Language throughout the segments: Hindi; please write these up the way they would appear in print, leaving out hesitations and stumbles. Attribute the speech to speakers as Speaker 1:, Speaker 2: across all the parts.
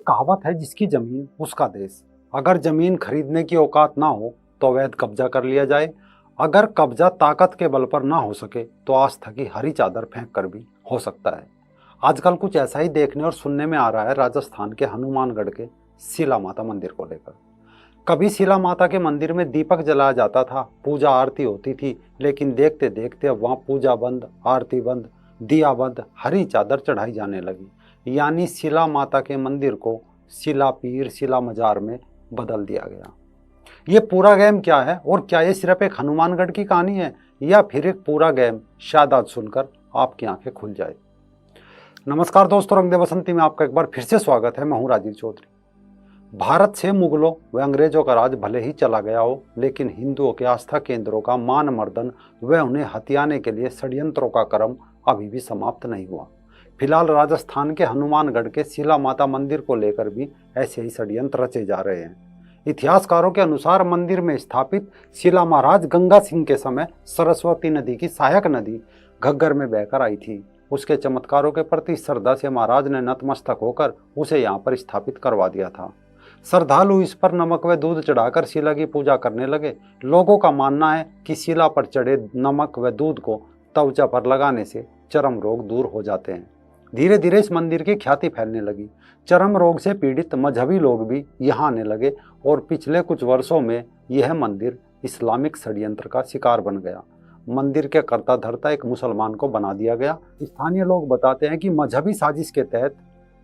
Speaker 1: कहावत है, जिसकी जमीन उसका देश। अगर जमीन खरीदने की औकात ना हो तो अवैध कब्जा कर लिया जाए। अगर कब्जा ताकत के बल पर ना हो सके तो आस्था की हरी चादर फेंक कर भी हो सकता है। आजकल कुछ ऐसा ही देखने और सुनने में आ रहा है राजस्थान के हनुमानगढ़ के शिला माता मंदिर को लेकर। कभी शिला माता के मंदिर में दीपक जलाया जाता था, पूजा आरती होती थी, लेकिन देखते देखते अब वहाँ पूजा बंद, आरती बंद, दिया बंद, हरी चादर चढ़ाई जाने लगी। यानी शिला माता के मंदिर को शिला पीर शिला मजार में बदल दिया गया। ये पूरा गेम क्या है, और क्या ये सिर्फ एक हनुमानगढ़ की कहानी है या फिर एक पूरा गेम? शायद आज सुनकर आपकी आंखें खुल जाए। नमस्कार दोस्तों, रंग दे बसंती में आपका एक बार फिर से स्वागत है। मैं हूं राजीव चौधरी। भारत से मुगलों व अंग्रेजों का राज भले ही चला गया हो, लेकिन हिंदुओं के आस्था केंद्रों का मान मर्दन व उन्हें हथियाने के लिए षड्यंत्रों का क्रम अभी भी समाप्त नहीं हुआ। फिलहाल राजस्थान के हनुमानगढ़ के शिला माता मंदिर को लेकर भी ऐसे ही षड्यंत्र रचे जा रहे हैं। इतिहासकारों के अनुसार मंदिर में स्थापित शिला महाराज गंगा सिंह के समय सरस्वती नदी की सहायक नदी घग्गर में बहकर आई थी। उसके चमत्कारों के प्रति श्रद्धा से महाराज ने नतमस्तक होकर उसे यहाँ पर स्थापित करवा दिया था। श्रद्धालु इस पर नमक व दूध चढ़ाकर शिला की पूजा करने लगे। लोगों का मानना है कि शिला पर चढ़े नमक व दूध को त्वचा पर लगाने से चर्म रोग दूर हो जाते हैं। धीरे धीरे इस मंदिर की ख्याति फैलने लगी। चर्म रोग से पीड़ित मजहबी लोग भी यहाँ आने लगे और पिछले कुछ वर्षों में यह मंदिर इस्लामिक षड्यंत्र का शिकार बन गया। मंदिर के कर्ता धर्ता एक मुसलमान को बना दिया गया। स्थानीय लोग बताते हैं कि मजहबी साजिश के तहत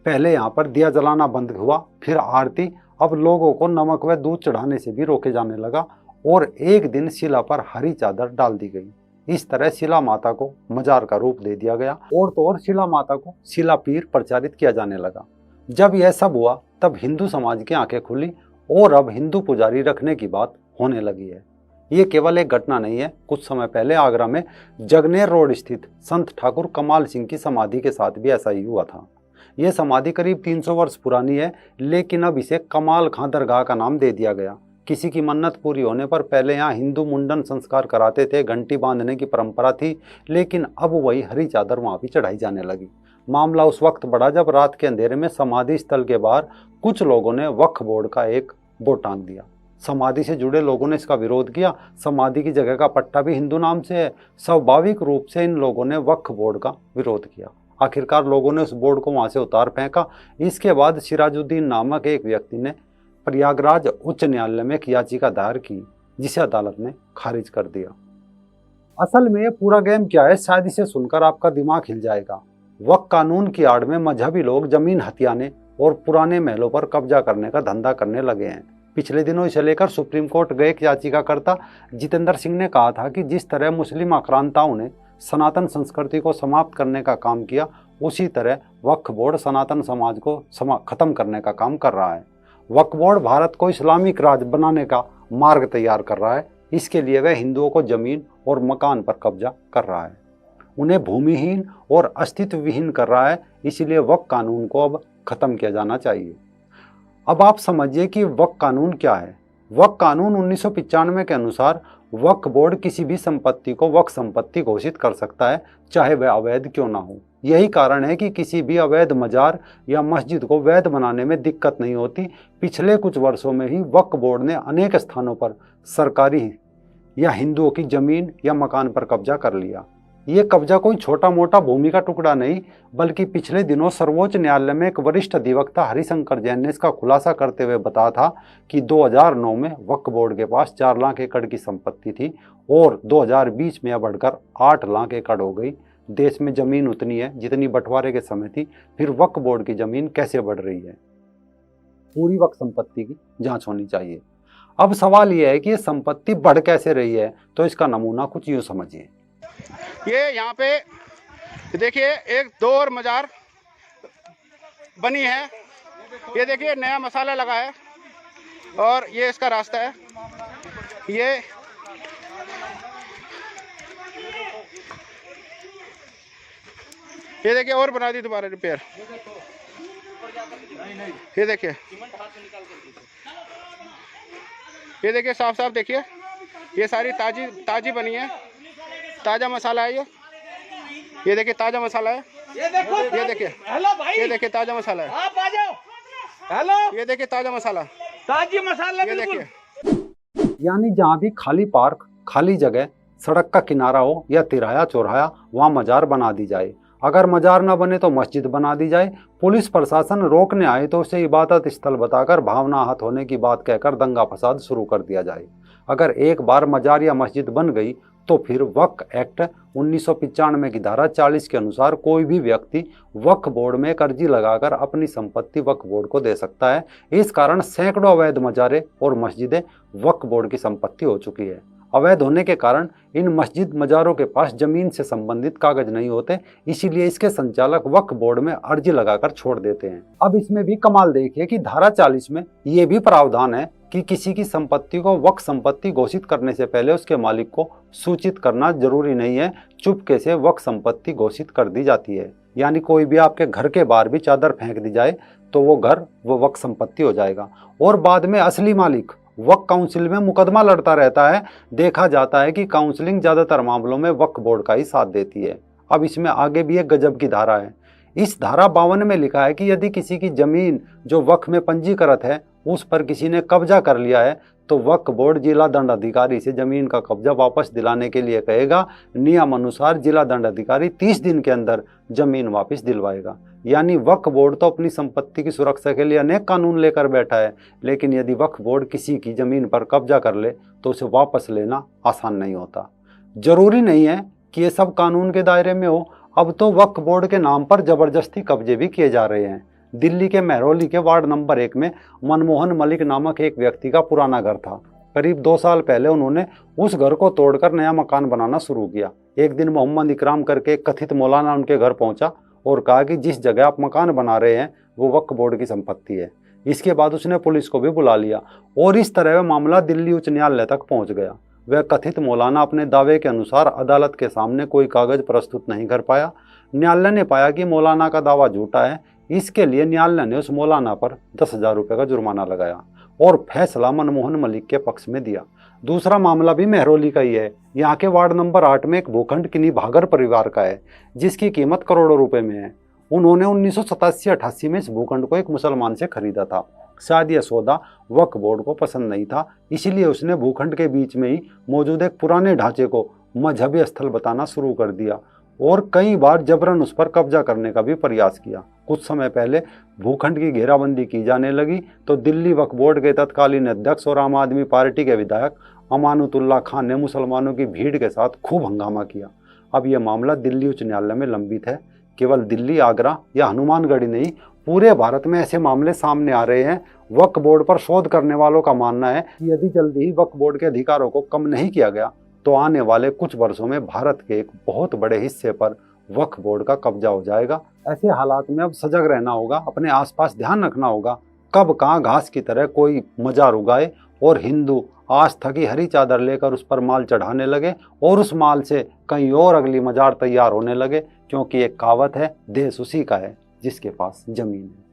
Speaker 1: पहले यहाँ पर दिया जलाना बंद हुआ, फिर आरती। अब लोगों को नमक व दूध चढ़ाने से भी रोके जाने लगा और एक दिन शिला पर हरी चादर डाल दी गई। इस तरह शिला माता को मजार का रूप दे दिया गया और तो और शिला माता को शिला पीर प्रचारित किया जाने लगा। जब यह सब हुआ तब हिंदू समाज की आंखें खुली और अब हिंदू पुजारी रखने की बात होने लगी है। ये केवल एक घटना नहीं है। कुछ समय पहले आगरा में जगनेर रोड स्थित संत ठाकुर कमाल सिंह की समाधि के साथ भी ऐसा ही हुआ था। यह समाधि करीब 300 वर्ष पुरानी है, लेकिन अब इसे कमाल खां दरगाह का नाम दे दिया गया। किसी की मन्नत पूरी होने पर पहले यहाँ हिंदू मुंडन संस्कार कराते थे, घंटी बांधने की परंपरा थी, लेकिन अब वही हरी चादर वहाँ भी चढ़ाई जाने लगी। मामला उस वक्त बढ़ा जब रात के अंधेरे में समाधि स्थल के बाहर कुछ लोगों ने वक्फ बोर्ड का एक बोर्ड टांग दिया। समाधि से जुड़े लोगों ने इसका विरोध किया। समाधि की जगह का पट्टा भी हिंदू नाम से है। स्वाभाविक रूप से इन लोगों ने वक्फ बोर्ड का विरोध किया। आखिरकार लोगों ने उस बोर्ड को वहां से उतार फेंका। इसके बाद सिराजुद्दीन नामक एक व्यक्ति ने प्रयागराज उच्च न्यायालय में एक याचिका दायर की, जिसे अदालत ने खारिज कर दिया। असल में ये पूरा गेम क्या है, शायद इसे सुनकर आपका दिमाग हिल जाएगा। वक्फ कानून की आड़ में मजहबी लोग जमीन हथियाने और पुराने महलों पर कब्जा करने का धंधा करने लगे हैं। पिछले दिनों इसे लेकर सुप्रीम कोर्ट गए एक याचिकाकर्ता जितेंद्र सिंह ने कहा था कि जिस तरह मुस्लिम आक्रांताओं ने सनातन संस्कृति को समाप्त करने का काम किया, उसी तरह वक्फ बोर्ड सनातन समाज को खत्म करने का काम कर रहा है। वक्फ बोर्ड भारत को इस्लामिक राज्य बनाने का मार्ग तैयार कर रहा है। इसके लिए वह हिंदुओं को जमीन और मकान पर कब्जा कर रहा है, उन्हें भूमिहीन और अस्तित्व विहीन कर रहा है। इसलिए वक्फ कानून को अब खत्म किया जाना चाहिए। अब आप समझिए कि वक्फ कानून क्या है। वक्फ कानून 1995 के अनुसार वक्फ बोर्ड किसी भी संपत्ति को वक्फ संपत्ति घोषित कर सकता है, चाहे वह अवैध क्यों ना हो। यही कारण है कि किसी भी अवैध मजार या मस्जिद को वैध बनाने में दिक्कत नहीं होती। पिछले कुछ वर्षों में ही वक्फ बोर्ड ने अनेक स्थानों पर सरकारी या हिंदुओं की जमीन या मकान पर कब्जा कर लिया। ये कब्जा कोई छोटा मोटा भूमि का टुकड़ा नहीं, बल्कि पिछले दिनों सर्वोच्च न्यायालय में एक वरिष्ठ अधिवक्ता हरिशंकर जैन ने इसका खुलासा करते हुए बताया था कि 2009 में वक्फ बोर्ड के पास 4 लाख एकड़ की संपत्ति थी और 2020 में यह बढ़कर 8 लाख एकड़ हो गई। देश में जमीन उतनी है जितनी बंटवारे के समय थी, फिर वक्फ बोर्ड की जमीन कैसे बढ़ रही है? पूरी वक्फ संपत्ति की जांच होनी चाहिए। अब सवाल यह है कि ये संपत्ति बढ़ कैसे रही है, तो इसका नमूना कुछ यूं समझिए।
Speaker 2: ये यहाँ पे देखिए एक 2 और मजार बनी है। ये देखिए नया मसाला लगा है और ये इसका रास्ता है। ये देखिए और बना दी दोबारा रिपेयर। ये देखिए साफ साफ देखिए, ये सारी ताजी बनी है। ताजा मसाला है ये देखिए ताजा मसाला है। ये देखिए ताजा मसाला है।
Speaker 3: हेलो,
Speaker 2: ये देखिए ताजा मसाला,
Speaker 3: ताजी मसाला
Speaker 2: ये
Speaker 3: बिल्कुल।
Speaker 2: देखिए।
Speaker 1: यानी जहाँ भी खाली पार्क, खाली जगह, सड़क का किनारा हो या तिराया चौराहा, वहाँ मजार बना दी जाए। अगर मजार न बने तो मस्जिद बना दी जाए। पुलिस प्रशासन रोकने आए तो उसे इबादत स्थल बताकर भावना आहत होने की बात कहकर दंगा फसाद शुरू कर दिया जाए। अगर एक बार मजार या मस्जिद बन गई तो फिर वक्फ एक्ट 1995 की धारा 40 के अनुसार कोई भी व्यक्ति वक्फ बोर्ड में एक अर्जी लगाकर अपनी संपत्ति वक्फ बोर्ड को दे सकता है। इस कारण सैकड़ों अवैध मजारे और मस्जिदें वक्फ बोर्ड की संपत्ति हो चुकी है। अवैध होने के कारण इन मस्जिद मजारों के पास जमीन से संबंधित कागज नहीं होते, इसीलिए इसके संचालक वक्फ बोर्ड में अर्जी लगाकर छोड़ देते हैं। अब इसमें भी कमाल देखिए कि धारा 40 में ये भी प्रावधान है कि किसी की संपत्ति को वक्फ संपत्ति घोषित करने से पहले उसके मालिक को सूचित करना जरूरी नहीं है, चुपके से वक्फ संपत्ति घोषित कर दी जाती है। यानी कोई भी आपके घर के बाहर भी चादर फेंक दी जाए तो वो घर वो वक्फ संपत्ति हो जाएगा और बाद में असली मालिक वक्फ काउंसिल में मुकदमा लड़ता रहता है। देखा जाता है कि काउंसलिंग ज्यादातर मामलों में वक्फ बोर्ड का ही साथ देती है। अब इसमें आगे भी एक गजब की धारा है। इस धारा 52 में लिखा है कि यदि किसी की जमीन जो वक्फ में पंजीकृत है उस पर किसी ने कब्जा कर लिया है तो वक्फ बोर्ड जिला दंडाधिकारी से जमीन का कब्जा वापस दिलाने के लिए कहेगा। नियम अनुसार जिला दंडाधिकारी 30 दिन के अंदर जमीन वापस दिलवाएगा। यानी वक्फ बोर्ड तो अपनी संपत्ति की सुरक्षा के लिए अनेक कानून लेकर बैठा है, लेकिन यदि वक्फ बोर्ड किसी की जमीन पर कब्जा कर ले तो उसे वापस लेना आसान नहीं होता। जरूरी नहीं है कि ये सब कानून के दायरे में हो। अब तो वक्फ बोर्ड के नाम पर जबरदस्ती कब्जे भी किए जा रहे हैं। दिल्ली के मेहरौली के वार्ड नंबर 1 में मनमोहन मलिक नामक एक व्यक्ति का पुराना घर था। करीब 2 साल पहले उन्होंने उस घर को तोड़कर नया मकान बनाना शुरू किया। एक दिन मोहम्मद इकराम करके एक कथित मौलाना उनके घर पहुंचा और कहा कि जिस जगह आप मकान बना रहे हैं वो वक्फ बोर्ड की संपत्ति है। इसके बाद उसने पुलिस को भी बुला लिया और इस तरह वह मामला दिल्ली उच्च न्यायालय तक पहुंच गया। वह कथित मौलाना अपने दावे के अनुसार अदालत के सामने कोई कागज प्रस्तुत नहीं कर पाया। न्यायालय ने पाया कि मौलाना का दावा झूठा है। इसके लिए न्यायालय ने उस मौलाना पर 10,000 रुपये का जुर्माना लगाया और फैसला मनमोहन मलिक के पक्ष में दिया। दूसरा मामला भी मेहरौली का ही है। यहाँ के वार्ड नंबर 8 में एक भूखंड किन्हीं भागर परिवार का है जिसकी कीमत करोड़ों रुपए में है। उन्होंने 1987-88 में इस भूखंड को एक मुसलमान से खरीदा था। शायद यह सौदा वक्फ बोर्ड को पसंद नहीं था, इसलिए उसने भूखंड के बीच में ही मौजूद एक पुराने ढांचे को मजहबी स्थल बताना शुरू कर दिया और कई बार जबरन उस पर कब्जा करने का भी प्रयास किया। कुछ समय पहले भूखंड की घेराबंदी की जाने लगी तो दिल्ली वक्फ बोर्ड के तत्कालीन अध्यक्ष और आम आदमी पार्टी के विधायक अमानुतुल्लाह खान ने मुसलमानों की भीड़ के साथ खूब हंगामा किया। अब यह मामला दिल्ली उच्च न्यायालय में लंबित है। केवल दिल्ली, आगरा या हनुमानगढ़ ही नहीं, पूरे भारत में ऐसे मामले सामने आ रहे हैं। वक्फ बोर्ड पर शोध करने वालों का मानना है कि यदि जल्दी ही वक्फ बोर्ड के अधिकारों को कम नहीं किया गया तो आने वाले कुछ वर्षों में भारत के एक बहुत बड़े हिस्से पर वक्फ बोर्ड का कब्जा हो जाएगा। ऐसे हालात में अब सजग रहना होगा, अपने आसपास ध्यान रखना होगा कब कहाँ घास की तरह कोई मजार उगाए और हिंदू आस्था की हरी चादर लेकर उस पर माल चढ़ाने लगे और उस माल से कहीं और अगली मजार तैयार होने लगे। क्योंकि एक कहावत है, देश उसी का है जिसके पास जमीन है।